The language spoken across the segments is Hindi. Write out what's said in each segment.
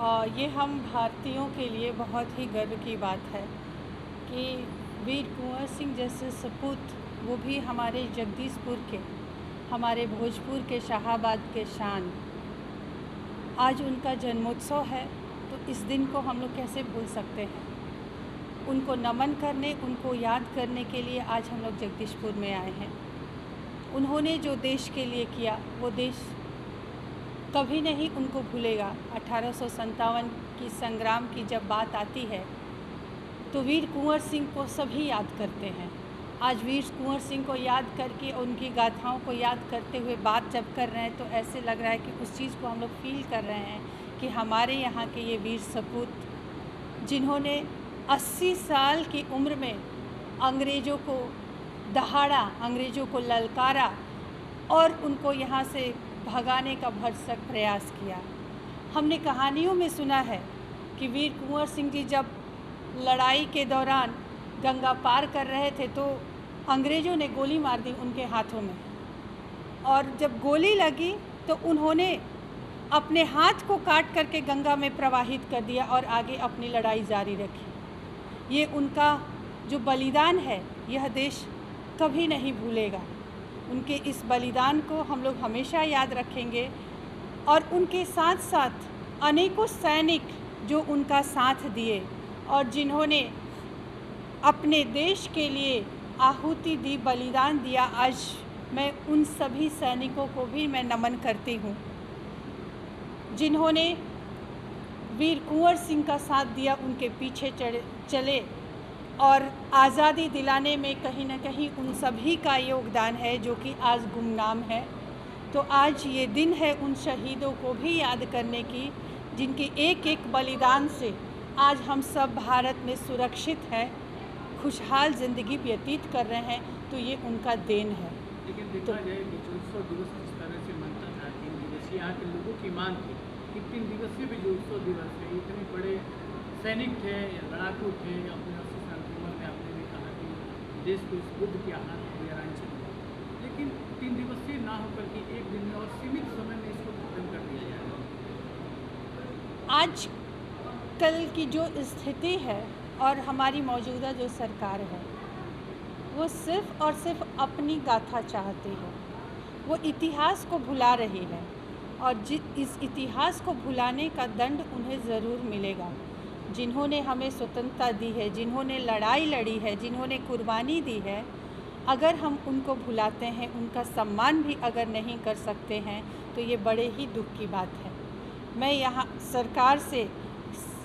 ये हम भारतीयों के लिए बहुत ही गर्व की बात है कि वीर कुंवर सिंह जैसे सपूत, वो भी हमारे जगदीशपुर के, हमारे भोजपुर के शाहाबाद के शान, आज उनका जन्मोत्सव है। तो इस दिन को हम लोग कैसे भूल सकते हैं। उनको नमन करने, उनको याद करने के लिए आज हम लोग जगदीशपुर में आए हैं। उन्होंने जो देश के लिए किया, वो देश कभी नहीं उनको भूलेगा। 1857 की संग्राम की जब बात आती है तो वीर कुंवर सिंह को सभी याद करते हैं। आज वीर कुंवर सिंह को याद करके, उनकी गाथाओं को याद करते हुए बात जब कर रहे हैं तो ऐसे लग रहा है कि उस चीज़ को हम लोग फील कर रहे हैं कि हमारे यहाँ के ये वीर सपूत, जिन्होंने 80 साल की उम्र में अंग्रेज़ों को दहाड़ा, अंग्रेज़ों को ललकारा और उनको यहाँ से भगाने का भरसक प्रयास किया। हमने कहानियों में सुना है कि वीर कुंवर सिंह जी जब लड़ाई के दौरान गंगा पार कर रहे थे तो अंग्रेज़ों ने गोली मार दी उनके हाथों में, और जब गोली लगी तो उन्होंने अपने हाथ को काट करके गंगा में प्रवाहित कर दिया और आगे अपनी लड़ाई जारी रखी। ये उनका जो बलिदान है, यह देश कभी नहीं भूलेगा। उनके इस बलिदान को हम लोग हमेशा याद रखेंगे। और उनके साथ साथ अनेकों सैनिक जो उनका साथ दिए और जिन्होंने अपने देश के लिए आहुति दी, बलिदान दिया, आज मैं उन सभी सैनिकों को भी मैं नमन करती हूँ जिन्होंने वीर कुंवर सिंह का साथ दिया, उनके पीछे चले और आज़ादी दिलाने में कहीं ना कहीं उन सभी का योगदान है जो कि आज गुमनाम है। तो आज ये दिन है उन शहीदों को भी याद करने की, जिनके एक एक बलिदान से आज हम सब भारत में सुरक्षित हैं, खुशहाल ज़िंदगी व्यतीत कर रहे हैं। तो ये उनका देन है। लेकिन देखा जाए कि जूड़ोत्सव दिवस जिस तरह से मनता था, 3 दिवसीय यहाँ के लोगों की मांग थी कि 3 दिवसीय भी जूड़ोत्सव दिवस है। इतने बड़े सैनिक थे या लड़ाकू थे, अपने 80 साल की उम्र में आपने भी कहा कि देश को इस बुद्ध की आहार लेकिन 3 दिवसीय ना होकर के एक दिन में और सीमित समय में इसको खत्म कर दिया जाएगा। आज कल की जो स्थिति है और हमारी मौजूदा जो सरकार है, वो सिर्फ़ और सिर्फ अपनी गाथा चाहती है। वो इतिहास को भुला रही है और इस इतिहास को भुलाने का दंड उन्हें ज़रूर मिलेगा। जिन्होंने हमें स्वतंत्रता दी है, जिन्होंने लड़ाई लड़ी है, जिन्होंने कुर्बानी दी है, अगर हम उनको भुलाते हैं, उनका सम्मान भी अगर नहीं कर सकते हैं, तो ये बड़े ही दुख की बात है। मैं यहाँ सरकार से,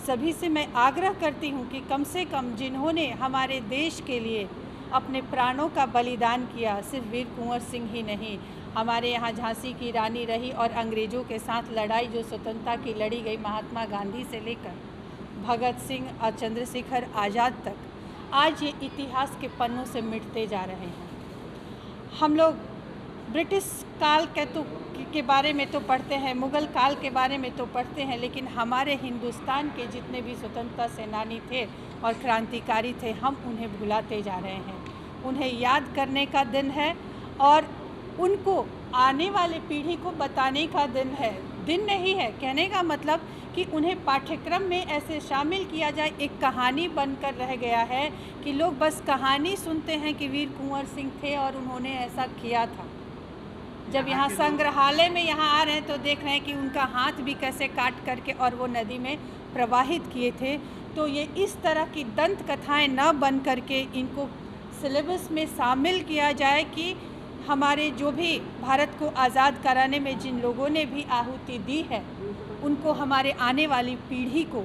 सभी से मैं आग्रह करती हूँ कि कम से कम जिन्होंने हमारे देश के लिए अपने प्राणों का बलिदान किया, सिर्फ वीर कुंवर सिंह ही नहीं, हमारे यहाँ झांसी की रानी रही और अंग्रेज़ों के साथ लड़ाई जो स्वतंत्रता की लड़ी गई, महात्मा गांधी से लेकर भगत सिंह और चंद्रशेखर आज़ाद तक, आज ये इतिहास के पन्नों से मिटते जा रहे हैं। हम लोग ब्रिटिश काल के बारे में तो पढ़ते हैं, मुग़ल काल के बारे में तो पढ़ते हैं, लेकिन हमारे हिंदुस्तान के जितने भी स्वतंत्रता सेनानी थे और क्रांतिकारी थे, हम उन्हें भुलाते जा रहे हैं। उन्हें याद करने का दिन है और उनको आने वाले पीढ़ी को बताने का दिन है। दिन नहीं है, कहने का मतलब कि उन्हें पाठ्यक्रम में ऐसे शामिल किया जाए। एक कहानी बनकर रह गया है कि लोग बस कहानी सुनते हैं कि वीर कुंवर सिंह थे और उन्होंने ऐसा किया था। जब यहाँ संग्रहालय में यहाँ आ रहे हैं तो देख रहे हैं कि उनका हाथ भी कैसे काट करके और वो नदी में प्रवाहित किए थे। तो ये इस तरह की दंत कथाएँ न बन करके इनको सिलेबस में शामिल किया जाए कि हमारे जो भी भारत को आज़ाद कराने में जिन लोगों ने भी आहुति दी है, उनको, हमारे आने वाली पीढ़ी को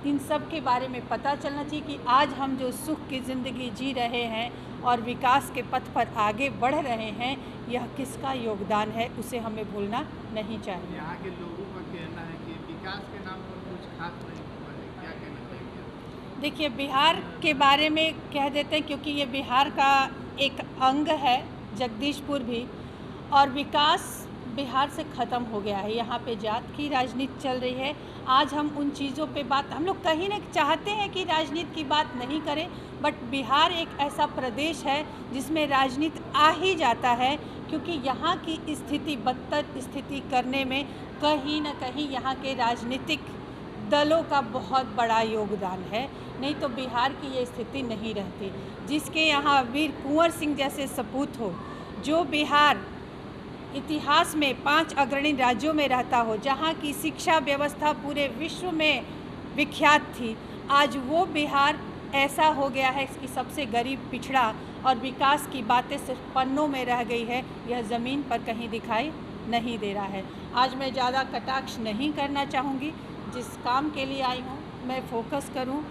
इन सब के बारे में पता चलना चाहिए कि आज हम जो सुख की ज़िंदगी जी रहे हैं और विकास के पथ पर आगे बढ़ रहे हैं, यह किसका योगदान है, उसे हमें भूलना नहीं चाहिए। यहाँ के लोगों का कहना है कि विकास के नाम पर कुछ खास नहीं हुआ है, क्या कहना चाहिए? देखिए, बिहार के बारे में कह देते हैं क्योंकि ये बिहार का एक अंग है, जगदीशपुर भी, और विकास बिहार से ख़त्म हो गया है। यहाँ पे जात की राजनीति चल रही है। आज हम उन चीज़ों पे बात, हम लोग कहीं ना चाहते हैं कि राजनीति की बात नहीं करें, बट बिहार एक ऐसा प्रदेश है जिसमें राजनीति आ ही जाता है, क्योंकि यहाँ की स्थिति बदतर स्थिति करने में कहीं ना कहीं यहाँ के राजनीतिक दलों का बहुत बड़ा योगदान है, नहीं तो बिहार की ये स्थिति नहीं रहती। जिसके यहाँ वीर कुंवर सिंह जैसे सपूत हो, जो बिहार इतिहास में 5 अग्रणी राज्यों में रहता हो, जहाँ की शिक्षा व्यवस्था पूरे विश्व में विख्यात थी, आज वो बिहार ऐसा हो गया है कि सबसे गरीब, पिछड़ा और विकास की बातें सिर्फ पन्नों में रह गई है, यह ज़मीन पर कहीं दिखाई नहीं दे रहा है। आज मैं ज़्यादा कटाक्ष नहीं करना चाहूँगी, जिस काम के लिए आई हूँ मैं फोकस करूँ।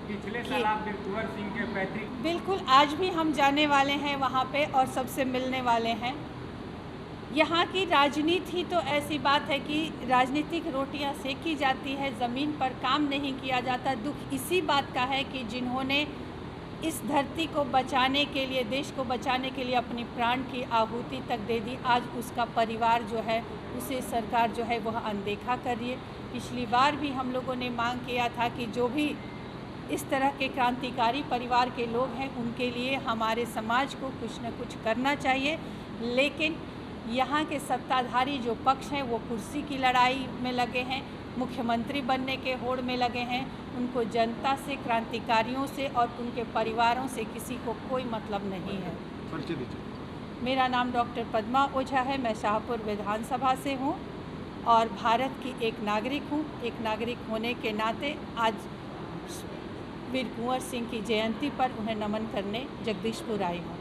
पिछले साल आप कुंवर सिंह के पैतृक। बिल्कुल, आज भी हम जाने वाले हैं वहाँ पे और सबसे मिलने वाले हैं। यहाँ की राजनीति तो ऐसी बात है कि राजनीतिक रोटियां सेकी जाती है, ज़मीन पर काम नहीं किया जाता। दुख इसी बात का है कि जिन्होंने इस धरती को बचाने के लिए, देश को बचाने के लिए अपनी प्राण की आहुति तक दे दी, आज उसका परिवार जो है, उसे सरकार जो है वह अनदेखा कर रही है। पिछली बार भी हम लोगों ने मांग किया था कि जो भी इस तरह के क्रांतिकारी परिवार के लोग हैं, उनके लिए हमारे समाज को कुछ न कुछ करना चाहिए। लेकिन यहाँ के सत्ताधारी जो पक्ष हैं वो कुर्सी की लड़ाई में लगे हैं, मुख्यमंत्री बनने के होड़ में लगे हैं। उनको जनता से, क्रांतिकारियों से और उनके परिवारों से किसी को कोई मतलब नहीं है। परिचय दीजिए। मेरा नाम डॉक्टर पद्मा ओझा है, मैं शाहपुर विधानसभा से हूँ और भारत की एक नागरिक हूँ। एक नागरिक होने के नाते आज वीर कुंवर सिंह की जयंती पर उन्हें नमन करने जगदीशपुर आई हूँ।